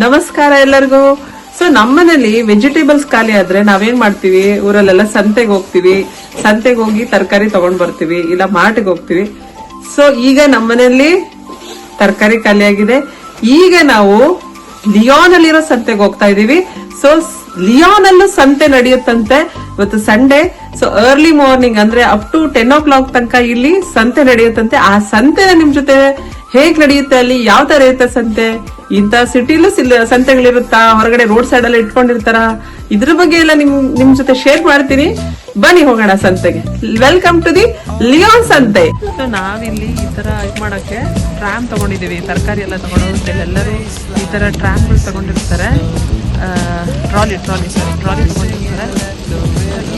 ನಮಸ್ಕಾರ ಎಲ್ಲರಿಗೂ. ಸೊ ನಮ್ಮನೇಲಿ ವೆಜಿಟೇಬಲ್ಸ್ ಖಾಲಿ ಆದ್ರೆ ನಾವೇನ್ ಮಾಡ್ತೀವಿ, ಊರಲ್ಲೆಲ್ಲ ಸಂತೆಗೆ ಹೋಗ್ತೀವಿ. ಸಂತೆಗೆ ಹೋಗಿ ತರಕಾರಿ ತಗೊಂಡ್ ಬರ್ತೀವಿ, ಇಲ್ಲ ಮಾರ್ಟ್ಗೆ ಹೋಗ್ತೀವಿ. ಸೊ ಈಗ ನಮ್ಮನೇಲಿ ತರಕಾರಿ ಖಾಲಿ ಆಗಿದೆ. ಈಗ ನಾವು ಲಿಯೋನ್ ಅಲ್ಲಿರೋ ಸಂತೆಗೆ ಹೋಗ್ತಾ ಇದೀವಿ. ಸೊ ಲಿಯೋನ್ ಅಲ್ಲೂ ಸಂತೆ ನಡೆಯುತ್ತಂತೆ. ಇವತ್ತು ಸಂಡೇ. ಸೊ ಅರ್ಲಿ ಮಾರ್ನಿಂಗ್ ಅಂದ್ರೆ ಅಪ್ ಟು 10 o'clock ತನಕ ಇಲ್ಲಿ ಸಂತೆ ನಡೆಯುತ್ತಂತೆ. ಆ ಸಂತೆ ನಿಮ್ ಜೊತೆ ಹೇಗ್ ನಡೆಯುತ್ತೆ, ಅಲ್ಲಿ ಯಾವ ತರ ಇರುತ್ತೆ ಸಂತೆ, ಇಂತ ಸಿಟಿಲೂ ಸಂತೆಗಳಿರುತ್ತಾ, ಹೊರಗಡೆ ರೋಡ್ ಸೈಡ್ ಎಲ್ಲ ಇಟ್ಕೊಂಡಿರ್ತಾರ, ಇದ್ರ ಬಗ್ಗೆ ಎಲ್ಲ ನಿಮ್ ಜೊತೆ ಶೇರ್ ಮಾಡ್ತೀನಿ. ಬನ್ನಿ ಹೋಗೋಣ ಸಂತೆಗೆ. ವೆಲ್ಕಮ್ ಟು ದಿ ಲಿಯೋನ್ ಸಂತೆ. ನಾವಿಲ್ಲಿ ಈ ತರ ಇದು ಮಾಡಕ್ಕೆ ಟ್ರಾಮ್ ತಗೊಂಡಿದೀವಿ. ತರಕಾರಿ ಎಲ್ಲ ತಗೊಂಡೋಗುತ್ತೆ, ಎಲ್ಲರೂ ಈ ತರ ಟ್ರಾಮ್ ಗಳು ತಗೊಂಡಿರ್ತಾರೆ. ಟ್ರಾಲಿ ತಗೊಂಡಿರ್ತಾರೆ.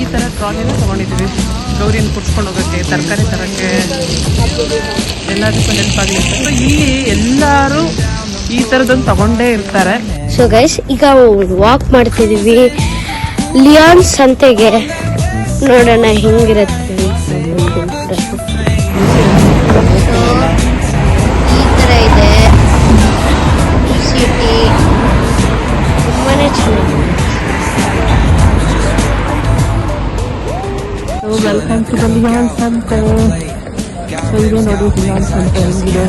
ಈ ತರ ಟ್ರಾಲಿನ ತಗೊಂಡಿದೀವಿ. ಗೌರಿನ ಕುರ್ಸ್ಕೊಂಡು ಹೋಗಕ್ಕೆ, ತರಕಾರಿ ತರಕ್ಕೆ, ಎಲ್ಲದಕ್ಕೂ ಹೆಲ್ಪ್ ಆಗಲಿ. ಇಲ್ಲಿ ಎಲ್ಲಾರು ಈ ತರದೊಂದು ತಗೊಂಡೇ ಇರ್ತಾರೆ. ಸೊ ಗೈಸ್, ಈಗ ವಾಕ್ ಮಾಡ್ತಿದೀವಿ ಲಿಯೋನ್ ಸಂತೆಗೆ. ನೋಡೋಣ ಹೆಂಗಿರುತ್ತೆ. ಈ ತರ ಇದೆ ಸಿಟಿ, ತುಂಬಾನೇ ಚೆನ್ನಾಗಿದೆ. ವೆಲ್ಕಮ್ ಟು ದ ಲಿಯೋನ್ ಸಂತೆ. ಇದು ನೋಡಿ ಲಿಯೋನ್ ಸಂತೆ ಹೆಂಗಿದೆ.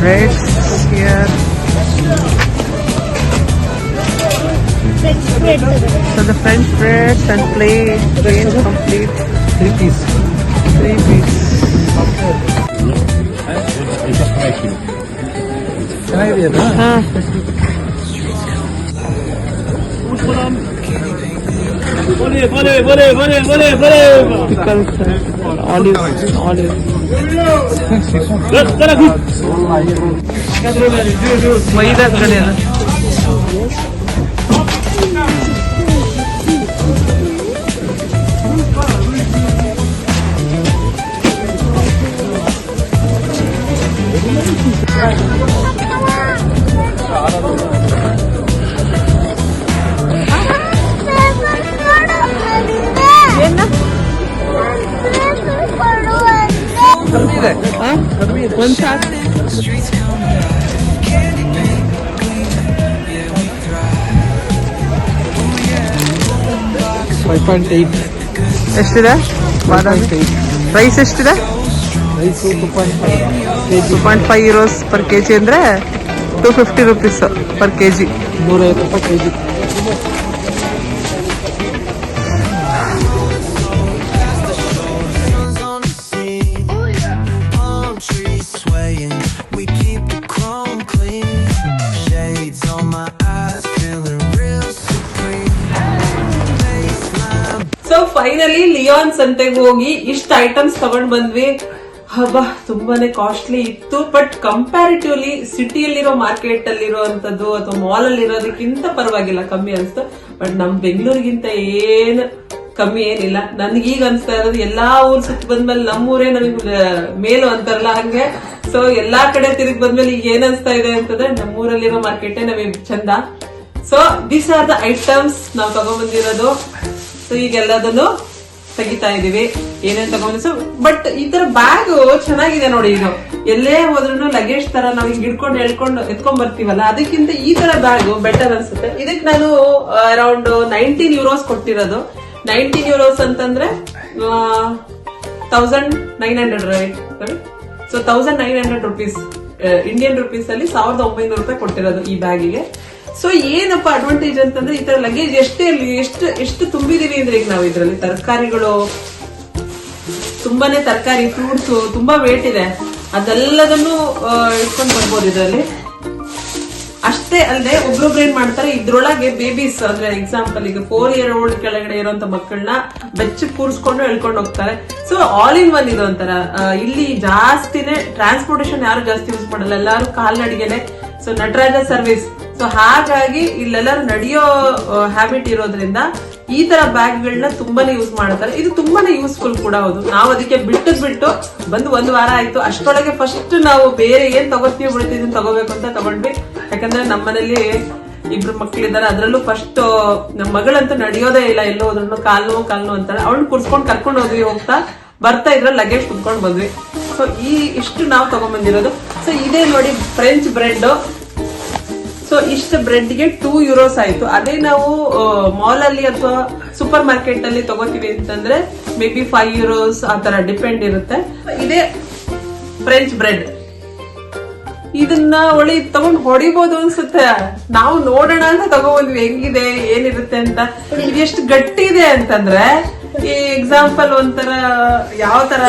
Breads here. So the French breads and plain complete 3 piece. ಮೈದಾ ಕಡೆ ಒಂದ್ ಸಾಕು. ಎಷ್ಟಿದೆ ಪ್ರೈಸ್? ಎಷ್ಟಿದೆ? 2.5 euros ಪರ್ ಕೆಜಿ ಅಂದ್ರೆ 250 rupees ಪರ್ ಕೆಜಿ. 150 ರೂಪಾಯಿ ಕೆಜಿ. ಸೊ ಫೈನಲಿ ಲಿಯೋನ್ ಸಂತೆಗೆ ಹೋಗಿ ಇಷ್ಟ ಐಟಮ್ಸ್ ತಗೊಂಡ್ ಬಂದ್ವಿ. ಹಬ್ಬ, ತುಂಬಾನೇ ಕಾಸ್ಟ್ಲಿ ಇತ್ತು. ಬಟ್ ಕಂಪ್ಯಾರಿಟಿವ್ಲಿ ಸಿಟಿಯಲ್ಲಿರೋ ಮಾರ್ಕೆಟ್ ಅಲ್ಲಿರುವಂತದ್ದು ಅಥವಾ ಮಾಲ್ ಅಲ್ಲಿ ಇರೋದಕ್ಕಿಂತ ಪರವಾಗಿಲ್ಲ, ಕಮ್ಮಿ ಅನ್ಸ್ತು. ಬಟ್ ನಮ್ ಬೆಂಗಳೂರಿಗಿಂತ ಏನು ಕಮ್ಮಿ ಏನಿಲ್ಲ. ನನ್ಗೀಗ ಅನ್ಸ್ತಾ ಇರೋದು ಎಲ್ಲಾ ಊರ್ ಸುತ್ತ ಬಂದ್ಮೇಲೆ ನಮ್ಮೂರೇ ನನಗೆ ಮೇಲು ಅಂತಾರಲ್ಲ ಹಂಗೆ. ಸೊ ಎಲ್ಲಾ ಕಡೆ ತಿರುಗಿ ಬಂದ್ಮೇಲೆ ಈಗ ಏನ್ ಅನ್ಸ್ತಾ ಇದೆ ಅಂತಂದ್ರೆ ನಮ್ಮೂರಲ್ಲಿರೋ ಮಾರ್ಕೆಟೇ ನಮಗೆ ಚಂದ. So these are the items ನಾವು ತಗೊಂಡ್ಬಂದಿರೋದು. ಸೊ ಈಗ ಎಲ್ಲದನ್ನು ತೆಗಿತಾ ಇದೀವಿ. ಏನೇನ್ ತಗೊಂಡ್. ಬಟ್ ಈ ತರ ಬ್ಯಾಗ್ ಚೆನ್ನಾಗಿದೆ ನೋಡಿ. ಇದು ಎಲ್ಲೇ ಹೋದ್ರೂ ಲಗೇಜ್ ತರ ನಾವ್ ಹಿಂಗ್ ಹಿಡ್ಕೊಂಡು ಎತ್ಕೊಂಡ್ ಬರ್ತೀವಲ್ಲ, ಅದಕ್ಕಿಂತ ಈ ತರ ಬ್ಯಾಗ್ ಬೆಟರ್ ಅನ್ಸುತ್ತೆ. ಇದಕ್ ನಾನು ಅರೌಂಡ್ 19 euros ಕೊಟ್ಟಿರೋದು. €19 ಅಂತಂದ್ರೆ 1900 right. So 1900 rupees Indian rupees ಅಲ್ಲಿ 1900 ರೂಪಾಯಿ ಕೊಟ್ಟಿರೋದು ಈ ಬ್ಯಾಗಿಗೆ. ಸೊ ಏನಪ್ಪಾ ಅಡ್ವಾಂಟೇಜ್ ಅಂತಂದ್ರೆ ಈ ತರ ಲಗೇಜ್ ಎಷ್ಟೇ ಇರ್ಲಿ, ಎಷ್ಟು ತುಂಬಿದೀವಿ ಅಂದ್ರೆ ಈಗ ನಾವು ಇದ್ರಲ್ಲಿ ತರಕಾರಿಗಳು, ತುಂಬಾನೇ ತರಕಾರಿ, ಫ್ರೂಟ್ಸ್ ತುಂಬಾ ವೇಟ್ ಇದೆ, ಅದೆಲ್ಲದನ್ನು ಇಟ್ಕೊಂಡು ಬರ್ಬೋದು ಇದರಲ್ಲಿ. ಅಷ್ಟೇ ಅಲ್ಲದೆ ಒಬ್ರೊಬ್ರು ಏನ್ ಮಾಡ್ತಾರೆ, ಇದ್ರೊಳಗೆ ಬೇಬೀಸ್ ಅಂದ್ರೆ ಎಕ್ಸಾಂಪಲ್ ಈಗ 4 year old ಕೆಳಗಡೆ ಇರುವಂತ ಮಕ್ಕಳನ್ನ ಬೆಚ್ಚ ಕೂರಿಸ್ಕೊಂಡು ಎಳ್ಕೊಂಡು ಹೋಗ್ತಾರೆ. ಸೊ ಆಲ್ ಇನ್ ಒನ್ ಇದು ಒಂಥರ. ಇಲ್ಲಿ ಜಾಸ್ತಿನೇ ಟ್ರಾನ್ಸ್ಪೋರ್ಟೇಶನ್ ಯಾರು ಜಾಸ್ತಿ ಯೂಸ್ ಮಾಡಲ್ಲ, ಎಲ್ಲಾರು ಕಾಲ್ನಡಿಗೆನೆ. So Nataraja service. ಸೊ ಹಾಗಾಗಿ ಇಲ್ಲೆಲ್ಲರೂ ನಡೆಯೋ ಹ್ಯಾಬಿಟ್ ಇರೋದ್ರಿಂದ ಈ ತರ ಬ್ಯಾಗ್ ಗಳನ್ನ ತುಂಬಾನೇ ಯೂಸ್ ಮಾಡ್ತಾರೆ. ಇದು ತುಂಬಾನೇ ಯೂಸ್ಫುಲ್ ಕೂಡ ಹೌದು. ನಾವು ಅದಕ್ಕೆ ಬಿಟ್ಟು ಬಂದು 1 ವಾರ ಆಯ್ತು. ಅಷ್ಟೊಳಗೆ ಫಸ್ಟ್ ನಾವು ಬೇರೆ ಏನ್ ತಗೋತೀವಿ ಬಿಡ್ತೀವಿ ತಗೋಬೇಕು ಅಂತ ತಗೊಂಡ್ವಿ. ಯಾಕಂದ್ರೆ ನಮ್ಮನೇಲಿ 2 ಮಕ್ಳಿದ್ದಾರೆ, ಅದ್ರಲ್ಲೂ ಫಸ್ಟ್ ನಮ್ಮ ಮಗಳಂತೂ ನಡೆಯೋದೇ ಇಲ್ಲ, ಎಲ್ಲೋ ಹೋದ್ರು ಕಾಲು ಅಂತಾಳೆ. ಅವಳನ್ನ ಕುರ್ಸ್ಕೊಂಡು ಕರ್ಕೊಂಡು ಹೋದ್ವಿ, ಹೋಗ್ತಾ ಬರ್ತಾ ಇದ್ರ ಲಗೇಜ್ ಕುತ್ಕೊಂಡು ಬಂದ್ವಿ. ಸೊ ಇಷ್ಟು ನಾವು ತಗೊಂಡ್ಬಂದಿರೋದು. ಸೊ ಇದೇ ನೋಡಿ ಫ್ರೆಂಚ್ ಬ್ರೆಡ್. ಸೊ ಇಷ್ಟು ಬ್ರೆಡ್ಗೆ €2 ಆಯ್ತು. ಅದೇ ನಾವು ಮಾಲ್ ಅಲ್ಲಿ ಅಥವಾ ಸೂಪರ್ ಮಾರ್ಕೆಟ್ ಅಲ್ಲಿ ತಗೋತೀವಿ ಅಂತಂದ್ರೆ ಮೇ ಬಿ €5 ಆ ತರ ಡಿಪೆಂಡ್ ಇರುತ್ತೆ. ಇದೇ ಫ್ರೆಂಚ್ ಬ್ರೆಡ್. ಇದನ್ನ ತಗೊಂಡ್ ಹೊಡಿಬಹುದು ಅನ್ಸುತ್ತೆ. ನಾವು ನೋಡೋಣ ಅಂತ ತಗೊಂಡ್ಬಂದ್ವಿ ಹೆಂಗಿದೆ ಏನಿರುತ್ತೆ ಅಂತ. ಇದು ಎಷ್ಟು ಗಟ್ಟಿ ಇದೆ ಅಂತಂದ್ರೆ ಈ ಎಕ್ಸಾಂಪಲ್ ಒಂಥರ ಯಾವ ತರ.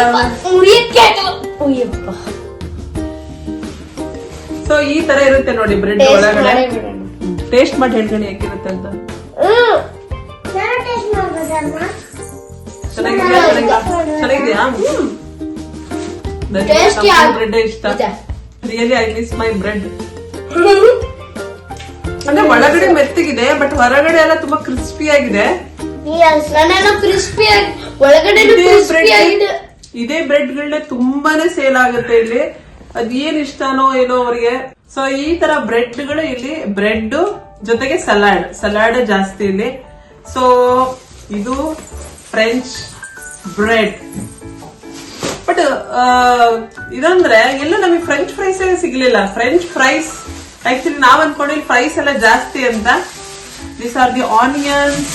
ಸೊ ಈ ತರ ಇರುತ್ತೆ ನೋಡಿ ಬ್ರೆಡ್ ಒಳಗಡೆ. ಟೇಸ್ಟ್ ಮಾಡಿ ಹೇಳ್ಕೊಳ್ಳಿ ಹೇಗಿರುತ್ತೆ ಅಂತ. ಚೆನ್ನಾಗಿದೆಯಾ? ಬ್ರೆಡ್ ಇಷ್ಟ. Really I miss my bread. ಅಂದ್ರೆ ಒಳಗಡೆ ಮೆತ್ತಗಿದೆ, ಬಟ್ ಹೊರಗಡೆ ಎಲ್ಲ ತುಂಬಾ ಕ್ರಿಸ್ಪಿ ಆಗಿದೆ. ಇದೇ ಬ್ರೆಡ್ ಗಳನ್ನ ತುಂಬಾನೇ ಸೇಲ್ ಆಗುತ್ತೆ ಇಲ್ಲಿ. ಅದೇನ್ ಇಷ್ಟನೋ ಏನೋ ಅವ್ರಿಗೆ. ಸೊ ಈ ತರ ಬ್ರೆಡ್ ಗಳು ಇಲ್ಲಿ, ಬ್ರೆಡ್ ಜೊತೆಗೆ ಸಲಾಡ್ ಜಾಸ್ತಿ ಇಲ್ಲಿ. ಸೊ ಇದು ಫ್ರೆಂಚ್ ಬ್ರೆಡ್. ಬಟ್ ಇದಂದ್ರೆ ಎಲ್ಲೂ ನಮಗೆ ಫ್ರೆಂಚ್ ಫ್ರೈಸ್ ಸಿಗ್ಲಿಲ್ಲ. ಫ್ರೆಂಚ್ ಫ್ರೈಸ್ ಆಕ್ಚುಲಿ ನಾವ್ ಅನ್ಕೊಂಡ್ವಿ ಫ್ರೈಸ್ ಎಲ್ಲ ಜಾಸ್ತಿ ಅಂತ. This are the onions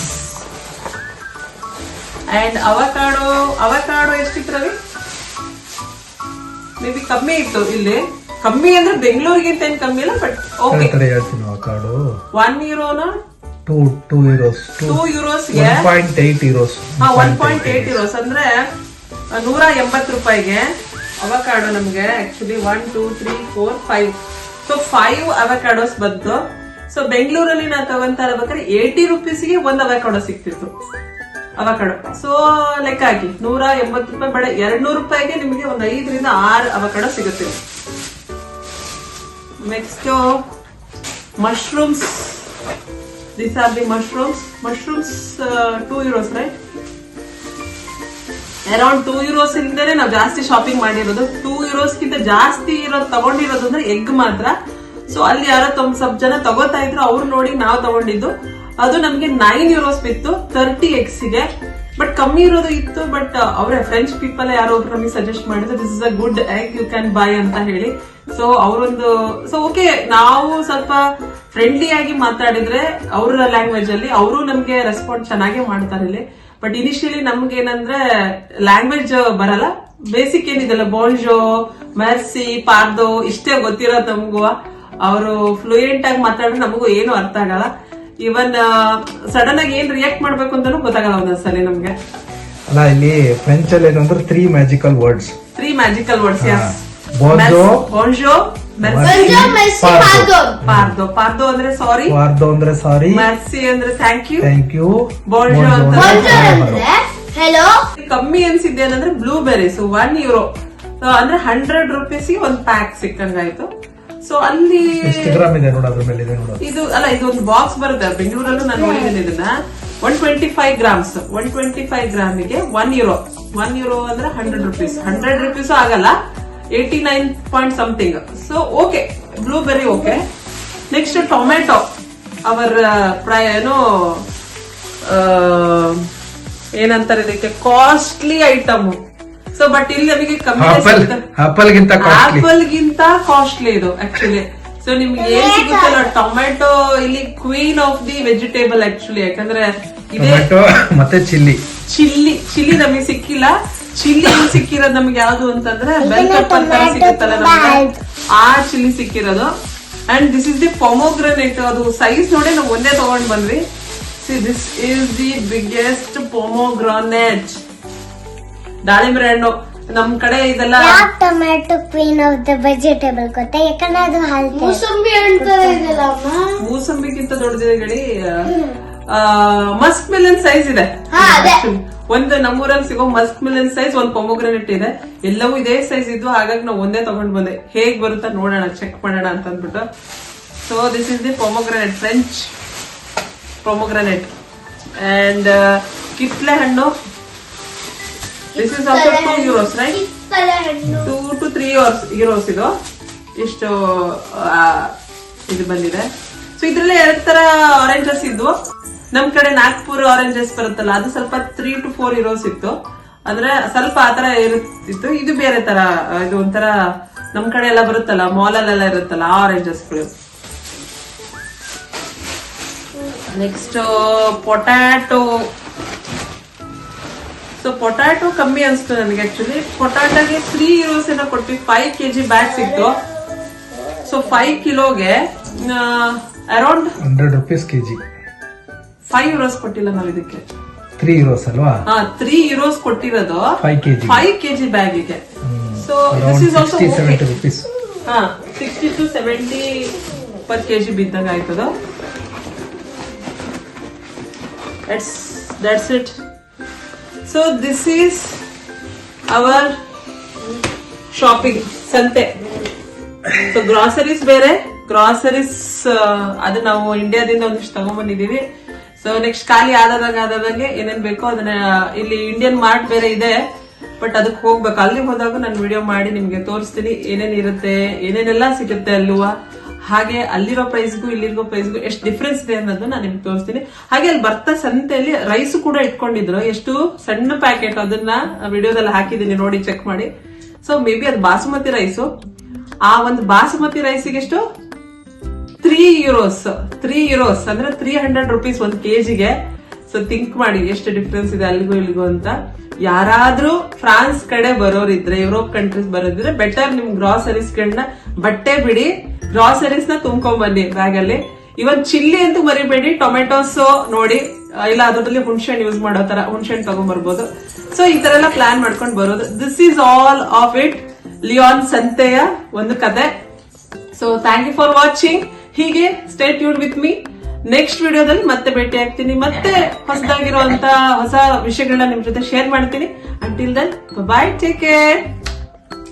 and avocado ಎಷ್ಟಿತ್ತು ರವಿ? ಮೇ ಬಿ ಕಮ್ಮಿ ಇತ್ತು ಇಲ್ಲಿ. ಕಮ್ಮಿ ಅಂದ್ರೆ ಬೆಂಗಳೂರಿಗಿಂತ ಏನ್ ಕಮ್ಮಿ ಇಲ್ಲ, ಬಟ್ ಓಕೆ. €1 €2 1.8 ಅಂದ್ರೆ €180 ಅವಕಾಡೋ ನಮ್ಗೆ. ಆಕ್ಚುಲಿ 1 2 3 4 5 ಸೊ 5 ಅವಕಾಡೋಸ್ ಬಂತು. ಸೊ ಬೆಂಗಳೂರಲ್ಲಿ ನಾವು ತಗೊಂತ ಇರ್ಬೇಕಾದ್ರೆ ₹80ಗೆ 1 ಅವಕಾಡೋ ಸಿಕ್ತಿತ್ತು. ಅವಕಾಡೋ ಸೊ ಲೆಕ್ಕ ಹಾಕಿ ₹180 ಬೇಡ, ₹200ಗೆ ನಿಮಗೆ ಒಂದು 5 ರಿಂದ 6 ಅವಕಾಡೋ ಸಿಗುತ್ತೆ. Next mushrooms. These are the mushrooms. €2 right. Around €2 ಇಂದನೇ ನಾವು ಜಾಸ್ತಿ ಶಾಪಿಂಗ್ ಮಾಡಿರೋದು. €2ಗಿಂತ ಜಾಸ್ತಿ ಇರೋದು ತಗೊಂಡಿರೋದು ಅಂದ್ರೆ ಎಗ್ ಮಾತ್ರ. ಸೊ ಅಲ್ಲಿ ಯಾರೋ ಸ್ವಲ್ಪ ಜನ ತಗೋತಾ ಇದ್ರು, ಅವ್ರು ನೋಡಿ ನಾವು ತಗೊಂಡಿದ್ದು. ಅದು ನಮ್ಗೆ €9 ಬಿತ್ತು 30 eggsಗೆ. ಬಟ್ ಕಮ್ಮಿ ಇರೋದು ಇತ್ತು. ಬಟ್ ಅವರೇ ಫ್ರೆಂಚ್ ಪೀಪಲ್ ಯಾರೋ ಒಬ್ರು ನಮಗೆ ಸಜೆಸ್ಟ್ ಮಾಡಿದ್ರು, this is a good egg, you can buy ಅಂತ ಹೇಳಿ. ಸೊ ಸೊ ಓಕೆ, ನಾವು ಸ್ವಲ್ಪ ಫ್ರೆಂಡ್ಲಿ ಆಗಿ ಮಾತಾಡಿದ್ರೆ ಅವ್ರ ಲ್ಯಾಂಗ್ವೇಜ್ ಅಲ್ಲಿ ಅವರು ನಮ್ಗೆ ರೆಸ್ಪಾನ್ಸ್ ಚೆನ್ನಾಗಿ ಮಾಡ್ತಾರೆ ಇಲ್ಲಿ. ಬಟ್ ಇನಿಷಿಯಲಿ ನಮ್ಗೆ ಏನಂದ್ರೆ ಲ್ಯಾಂಗ್ವೇಜ್ ಬರಲ್ಲ. ಬೇಸಿಕ್ ಏನಿದೆಲ್ಲ ಬೋನ್ಜೋ, ಮೆರ್ಸಿ, ಪಾರ್ದೋ ಇಷ್ಟೇ ಗೊತ್ತಿರೋದು ನಮಗೂ. ಅವರು ಫ್ಲೂಯೆಂಟ್ ಆಗಿ ಮಾತಾಡಿದ್ರೆ ನಮಗೂ ಏನು ಅರ್ಥ ಆಗಲ್ಲ. ಇವನ್ ಸಡನ್ ಆಗಿ ಏನ್ ರಿಯಾಕ್ಟ್ ಮಾಡ್ಬೇಕು ಅಂತಾನು ಗೊತ್ತಾಗಲ್ಲ ಒಂದೊಂದ್ಸಲಿ ನಮ್ಗೆ. ಅಲ್ಲ ಇಲ್ಲಿ ಫ್ರೆಂಚ್ ಅಲ್ಲಿ ಏನಂದ್ರೆ 3 ಮ್ಯಾಜಿಕಲ್ ವರ್ಡ್ಸ್. Bonjour, pardo ಅಂದ್ರೆ ಸಾರಿ, merci ಅಂದ್ರೆ ಥ್ಯಾಂಕ್ ಯು, bonjour ಅಂದ್ರೆ ಹೆಲೋ. ಕಮ್ಮಿ ಅನ್ಸಿದ್ದೆ ಏನಂದ್ರೆ ಬ್ಲೂಬೆರೀಸ್ €1 ಅಂದ್ರೆ ₹100ಗೆ ಒಂದು ಪ್ಯಾಕ್ ಸಿಕ್ಕಂಗಾಯ್ತು. ಸೊ ಅಲ್ಲಿ ಇದು ಅಲ್ಲ, ಇದು ಒಂದು ಬಾಕ್ಸ್ ಬರುತ್ತೆ. ಬೆಂಗಳೂರಲ್ಲೂ ನಾನು ನೋಡಿದ್ದೀನಿ ಇದನ್ನ. 125 ಗ್ರಾಮ್ಸ್ 125 ಗ್ರಾಮಿಗೆ €1. €1 ಅಂದ್ರೆ ₹100. ₹100 ಆಗಲ್ಲ, 89 point something. So okay, blueberry okay. Next tomato, ಅವರ ಏನೋ ಏನಂತಾರೆ ಇದಕ್ಕೆ, ಕಾಸ್ಟ್ಲಿ ಐಟಮ್. ಸೊ ಬಟ್ ಇಲ್ಲಿ ನಮಗೆ ಕಮ್ಮಿ, ಆಪಲ್ ಗಿಂತ ಕಾಸ್ಟ್ಲಿ ಇದು ಆಕ್ಚುಲಿ. ಸೊ ನಿಮ್ಗೆ ಏನ್ ಸಿಗುತ್ತಲ್ಲ ಟೊಮೆಟೊ ಇಲ್ಲಿ queen of the vegetable actually. ಯಾಕಂದ್ರೆ ಇದೇ ಟೊಮೆಟೊ ಮತ್ತೆ ಚಿಲ್ಲಿ. ಚಿಲ್ಲಿ ನಮಗೆ ಸಿಕ್ಕಿಲ್ಲ. ಚಿಲ್ಲಿ ಸಿಕ್ಕಿರೋದು ನಮ್ಗೆ ಯಾವ್ದು ಅಂತಂದ್ರೆ ಬೆಲ್ ಪೆಪ್ಪರ್ ತರ ಸಿಗುತ್ತಲ್ಲ ನಮ್ಗೆ, ಆ ಚಿಲ್ಲಿ ಸಿಕ್ಕಿರೋದು. And this is the pomegranate. ಅದು ಸೈಜ್ ನೋಡಿ ನಾವು ಒಂದೇ ತಗೊಂಡ್ ಬಂದ್ವಿ. See this is the biggest pomegranate. ದಾಳಿಂಬೆ ಹಣ್ಣು ನಮ್ ಕಡೆ ಇದೆಲ್ಲ tomato queen of the vegetable ಗೊತ್ತಾ, ಯಾಕಂದ್ರೆ ಅದು ಮೂಸಂಬಿ ಇದೆಯಲ್ಲ ಮೂಸಂಬಿಗಿಂತ ದೊಡ್ಡದಿದೆ ಗಡಿ. ಮಸ್ಕ್ ಮಿಲನ್ ಸೈಜ್ ಇದೆ. ಒಂದು ನಮ್ಮೂರಲ್ಲಿ ಸಿಗೋ ಮಸ್ಕ್ ಮಿಲನ್ ಸೈಜ್ ಒಂದು ಪೊಮೊಗ್ರನೇಟ್ ಇದೆ. ಎಲ್ಲವೂ ಇದೇ ಸೈಜ್ ಇದ್ವು, ಹಾಗಾಗಿ ನಾವು ಒಂದೇ ತಗೊಂಡ್ ಬಂದೆ. ಹೇಗ್ ಬರುತ್ತಾ ನೋಡೋಣ, ಚೆಕ್ ಮಾಡೋಣ ಅಂತ ಅಂದ್ಬಿಟ್ಟು. So this is the pomegranate, French pomegranate. And ಕಿತ್ಲೆ ಹಣ್ಣು, this is also €2, right? 2 to 3 euros ಇದು. ಇಷ್ಟು ಇದು ಬಂದಿದೆ. ಸೊ ಇದ್ರಲ್ಲಿ 2 ತರ ಆರೆಂಜಸ್ ಇದ್ವು. ನಮ್ ಕಡೆ ನಾಗ್ಪುರ್ ಆರೆಂಜಸ್ ಬರುತ್ತಲ್ಲ, ಅದು ಸ್ವಲ್ಪ 3 to 4 euros ಇತ್ತು. ಅಂದ್ರೆ ಸ್ವಲ್ಪ ಆತರ ಇರುತ್ತಿತ್ತು. ಇದು ಬೇರೆ ತರ, ಇದು ಒಂಥರ ನಮ್ ಕಡೆ ಎಲ್ಲ ಬರುತ್ತಲ್ಲ, ಮಾಲ್ ಅಲ್ಲೆಲ್ಲ ಇರುತ್ತಲ್ಲ ಆ ಆರೆಂಜಸ್ಗಳು. Next potato. ಸೊ ಪೊಟ್ಯಾಟೊ ಕಮ್ಮಿ ಅನ್ಸ್ತು ನನಗೆ ಆಕ್ಚುಲಿ. ಪೊಟ್ಯಾಟೋಗೆ 3 euros ಏನೋ ಕೊಟ್ವಿ. 5 kg ಬ್ಯಾಗ್ ಸಿಕ್ತು. ಸೊ 5 ಕಿಲೋಗೆ ಅರೌಂಡ್ ₹100 kg. 5 euros ಕೊಟ್ಟಿಲ್ಲ ನಾವು ಇದಕ್ಕೆ. 3 euros ಅಲ್ವಾ? 3 euros ಕೊಟ್ಟಿರೋದು 5 kg ಬ್ಯಾಗಿಗೆ. So this is also 60-70 rupees. 60 to 70 per kg ಬಿದ್ದಾಗ ಆಯ್ತದ. That's it. So this is our shopping ಸಂತೆ. ಸೊ ಗ್ರಾಸರೀಸ್ ಬೇರೆ, ಗ್ರಾಸರೀಸ್ ಅದು ನಾವು ಇಂಡಿಯಾದಿಂದ ಒಂದಿಷ್ಟು ತಗೊಂಡ್ಬಂದಿದೀವಿ. ಸೊ ನೆಕ್ಸ್ಟ್ ಖಾಲಿ ಆದಂಗೆ ಏನೇನ್ ಬೇಕೋ ಅದನ್ನ, ಇಲ್ಲಿ ಇಂಡಿಯನ್ ಮಾರ್ಟ್ ಬೇರೆ ಇದೆ, ಬಟ್ ಅದಕ್ಕೆ ಹೋಗ್ಬೇಕು. ಅಲ್ಲಿ ಹೋದಾಗ ನಾನು ವಿಡಿಯೋ ಮಾಡಿ ನಿಮ್ಗೆ ತೋರಿಸ್ತೀನಿ ಏನೇನ್ ಇರುತ್ತೆ, ಏನೇನೆಲ್ಲ ಸಿಗುತ್ತೆ ಅಲ್ಲುವ. ಹಾಗೆ ಅಲ್ಲಿರೋ ಪ್ರೈಸ್ಗೂ ಇಲ್ಲಿರೋ ಪ್ರೈಸ್ಗೂ ಎಷ್ಟು ಡಿಫ್ರೆನ್ಸ್ ಇದೆ ಅನ್ನೋದು ನಾನು ನಿಮ್ಗೆ ತೋರಿಸ್ತೀನಿ. ಹಾಗೆ ಅಲ್ಲಿ ಬರ್ತಾ ಸಂತೆಯಲ್ಲಿ ರೈಸ್ ಕೂಡ ಇಟ್ಕೊಂಡಿದ್ರು, ಎಷ್ಟು ಸಣ್ಣ ಪ್ಯಾಕೆಟ್, ಅದನ್ನ ವಿಡಿಯೋದಲ್ಲಿ ಹಾಕಿದೀನಿ, ನೋಡಿ ಚೆಕ್ ಮಾಡಿ. ಸೊ ಮೇ ಬಿ ಅದು ಬಾಸುಮತಿ ರೈಸು. ಆ ಒಂದು ಬಾಸುಮತಿ ರೈಸಿಗೆ ಎಷ್ಟು 3 euros ಅಂದ್ರೆ 300 rupees 1 kgಗೆ. ಸೊ ಥಿಂಕ್ ಮಾಡಿ ಎಷ್ಟು ಡಿಫ್ರೆನ್ಸ್ ಇದೆ ಅಲ್ಲಿಗೂ ಇಲ್ಲಿಗೂ ಅಂತ. ಯಾರಾದ್ರೂ ಫ್ರಾನ್ಸ್ ಕಡೆ ಬರೋರಿದ್ರೆ, ಯುರೋಪ್ ಕಂಟ್ರೀಸ್ ಬರೋದಿದ್ರೆ ಬೆಟರ್ ನಿಮ್ ಗ್ರಾಸರೀಸ್ ಗಳನ್ನ, ಬಟ್ಟೆ ಬಿಡಿ, ಗ್ರಾಸರೀಸ್ ನ ತುಂಬ್ಕೊಂಡ್ ಬನ್ನಿ ಬ್ಯಾಗ್ ಅಲ್ಲಿ. ಇವನ್ ಚಿಲ್ಲಿ ಅಂತೂ ಮರಿಬೇಡಿ. ಟೊಮೆಟೊಸ್ ನೋಡಿ, ಇಲ್ಲ ಅದ್ರಲ್ಲಿ ಹುಣಸೆಹಣ್ಣು ಯೂಸ್ ಮಾಡೋ ತರ ಹುಣಸೆಹಣ್ಣು ತಗೊಂಡ್ ಬರ್ಬೋದು. ಸೊ ಈ ತರ ಎಲ್ಲ ಪ್ಲಾನ್ ಮಾಡ್ಕೊಂಡು ಬರೋದು. This is all of it, Lyon ಸಂತೆಯ ಒಂದು ಕತೆ. So thank you for watching. ಹೀಗೆ stay tune with me. Next ವಿಡಿಯೋದಲ್ಲಿ ಮತ್ತೆ ಭೇಟಿ ಆಗ್ತೀನಿ. ಮತ್ತೆ ಹೊಸದಾಗಿರುವಂತ ಹೊಸ ವಿಷಯಗಳನ್ನ ನಿಮ್ ಜೊತೆ ಶೇರ್ ಮಾಡ್ತೀನಿ. Until then bye, take care.